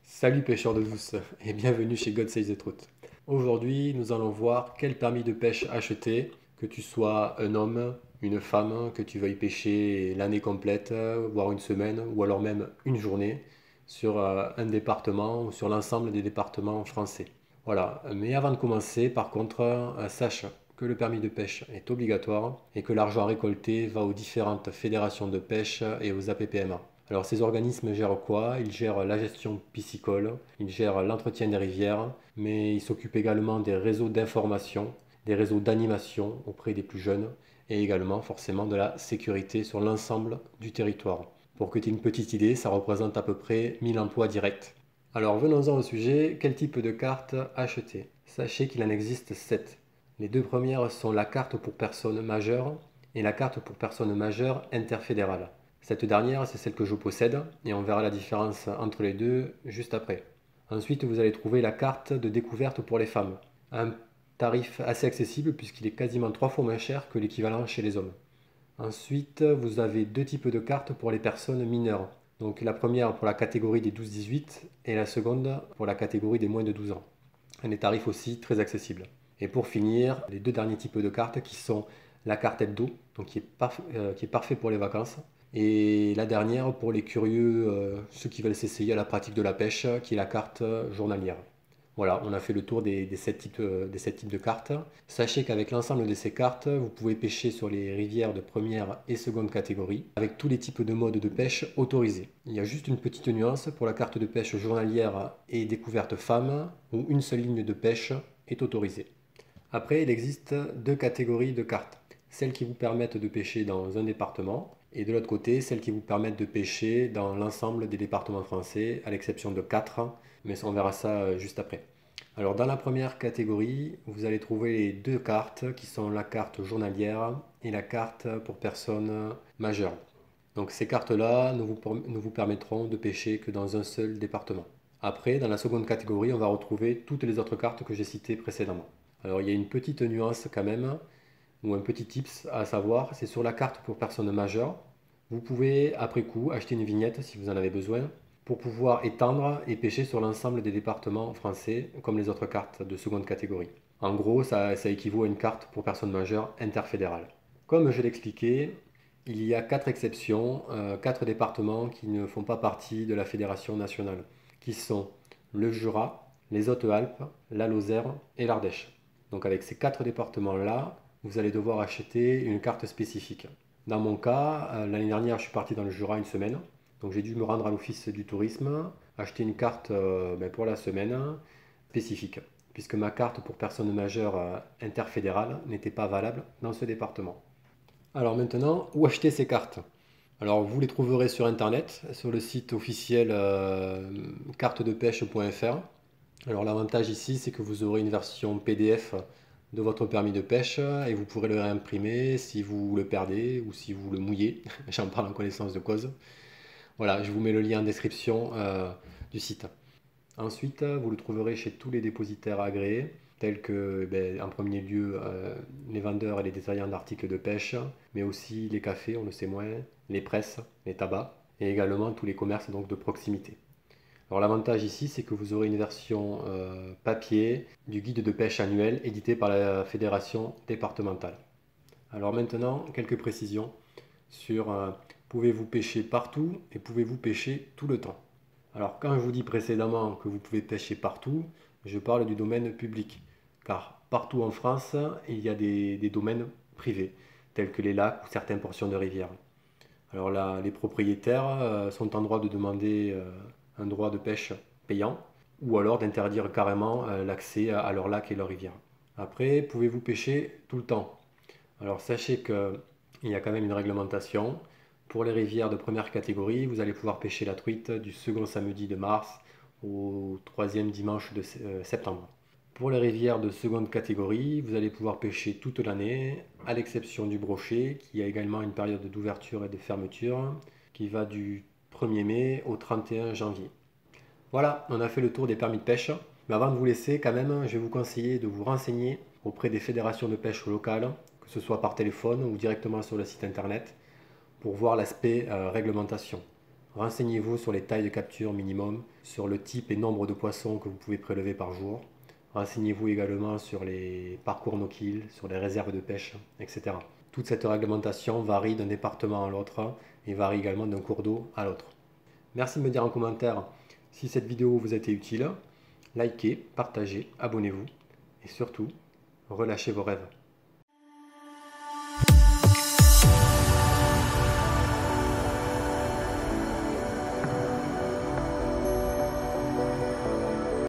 Salut pêcheurs de douce et bienvenue chez God Save the Truth. Aujourd'hui, nous allons voir quel permis de pêche acheter, que tu sois un homme, une femme, que tu veuilles pêcher l'année complète, voire une semaine, ou alors même une journée, sur un département ou sur l'ensemble des départements français. Voilà, mais avant de commencer, par contre, sache que le permis de pêche est obligatoire et que l'argent récolté va aux différentes fédérations de pêche et aux APPMA. Alors ces organismes gèrent quoi? Ils gèrent la gestion piscicole, ils gèrent l'entretien des rivières, mais ils s'occupent également des réseaux d'information, des réseaux d'animation auprès des plus jeunes et également forcément de la sécurité sur l'ensemble du territoire. Pour que tu aies une petite idée, ça représente à peu près 1000 emplois directs. Alors venons-en au sujet, quel type de carte acheter? Sachez qu'il en existe 7. Les deux premières sont la carte pour personnes majeures et la carte pour personnes majeures interfédérale. Cette dernière, c'est celle que je possède et on verra la différence entre les deux juste après. Ensuite, vous allez trouver la carte de découverte pour les femmes. Un tarif assez accessible puisqu'il est quasiment 3 fois moins cher que l'équivalent chez les hommes. Ensuite, vous avez deux types de cartes pour les personnes mineures. Donc la première pour la catégorie des 12-18 et la seconde pour la catégorie des moins de 12 ans. Des tarifs aussi très accessibles. Et pour finir, les deux derniers types de cartes qui sont la carte hebdo, donc qui est parfait pour les vacances, et la dernière pour les curieux, ceux qui veulent s'essayer à la pratique de la pêche, qui est la carte journalière. Voilà, on a fait le tour des 7 types, des 7 types de cartes. Sachez qu'avec l'ensemble de ces cartes, vous pouvez pêcher sur les rivières de première et seconde catégorie, avec tous les types de modes de pêche autorisés. Il y a juste une petite nuance pour la carte de pêche journalière et découverte femme, où une seule ligne de pêche est autorisée. Après, il existe deux catégories de cartes. Celles qui vous permettent de pêcher dans un département et de l'autre côté, celles qui vous permettent de pêcher dans l'ensemble des départements français, à l'exception de 4, mais on verra ça juste après. Alors dans la première catégorie, vous allez trouver les deux cartes qui sont la carte journalière et la carte pour personnes majeures. Donc ces cartes-là ne vous permettront de pêcher que dans un seul département. Après, dans la seconde catégorie, on va retrouver toutes les autres cartes que j'ai citées précédemment. Alors il y a une petite nuance quand même, ou un petit tips à savoir, c'est sur la carte pour personnes majeures. Vous pouvez après coup acheter une vignette si vous en avez besoin pour pouvoir étendre et pêcher sur l'ensemble des départements français comme les autres cartes de seconde catégorie. En gros, ça équivaut à une carte pour personnes majeures interfédérale. Comme je l'expliquais, il y a 4 exceptions, 4 départements qui ne font pas partie de la fédération nationale, qui sont le Jura, les Hautes-Alpes, la Lozère et l'Ardèche. Donc avec ces 4 départements-là, vous allez devoir acheter une carte spécifique. Dans mon cas, l'année dernière, je suis parti dans le Jura une semaine. Donc j'ai dû me rendre à l'office du tourisme, acheter une carte pour la semaine spécifique, puisque ma carte pour personnes majeures interfédérale n'était pas valable dans ce département. Alors maintenant, où acheter ces cartes? Alors vous les trouverez sur internet, sur le site officiel cartedepêche.fr. Alors l'avantage ici, c'est que vous aurez une version PDF de votre permis de pêche et vous pourrez le réimprimer si vous le perdez ou si vous le mouillez. J'en parle en connaissance de cause. Voilà, je vous mets le lien en description du site. Ensuite, vous le trouverez chez tous les dépositaires agréés, tels que, en premier lieu, les vendeurs et les détaillants d'articles de pêche, mais aussi les cafés, on le sait moins, les presses, les tabacs, et également tous les commerces donc, de proximité. Alors l'avantage ici, c'est que vous aurez une version papier du guide de pêche annuel édité par la fédération départementale. Alors maintenant, quelques précisions sur pouvez-vous pêcher partout et pouvez-vous pêcher tout le temps. Alors quand je vous dis précédemment que vous pouvez pêcher partout, je parle du domaine public. Car partout en France, il y a des domaines privés, tels que les lacs ou certaines portions de rivières. Alors là, les propriétaires sont en droit de demander un droit de pêche payant ou alors d'interdire carrément l'accès à leurs lacs et leurs rivières. Après, pouvez-vous pêcher tout le temps? Alors sachez qu'il y a quand même une réglementation. Pour les rivières de première catégorie, vous allez pouvoir pêcher la truite du second samedi de mars au troisième dimanche de septembre. Pour les rivières de seconde catégorie, vous allez pouvoir pêcher toute l'année, à l'exception du brochet, qui a également une période d'ouverture et de fermeture, qui va du 1er mai au 31 janvier. Voilà, on a fait le tour des permis de pêche. Mais avant de vous laisser, quand même, je vais vous conseiller de vous renseigner auprès des fédérations de pêche locales, que ce soit par téléphone ou directement sur le site internet, pour voir l'aspect réglementation. Renseignez-vous sur les tailles de capture minimum, sur le type et nombre de poissons que vous pouvez prélever par jour. Renseignez-vous également sur les parcours no-kill, sur les réserves de pêche, etc. Toute cette réglementation varie d'un département à l'autre et varie également d'un cours d'eau à l'autre. Merci de me dire en commentaire si cette vidéo vous a été utile. Likez, partagez, abonnez-vous et surtout, relâchez vos rêves.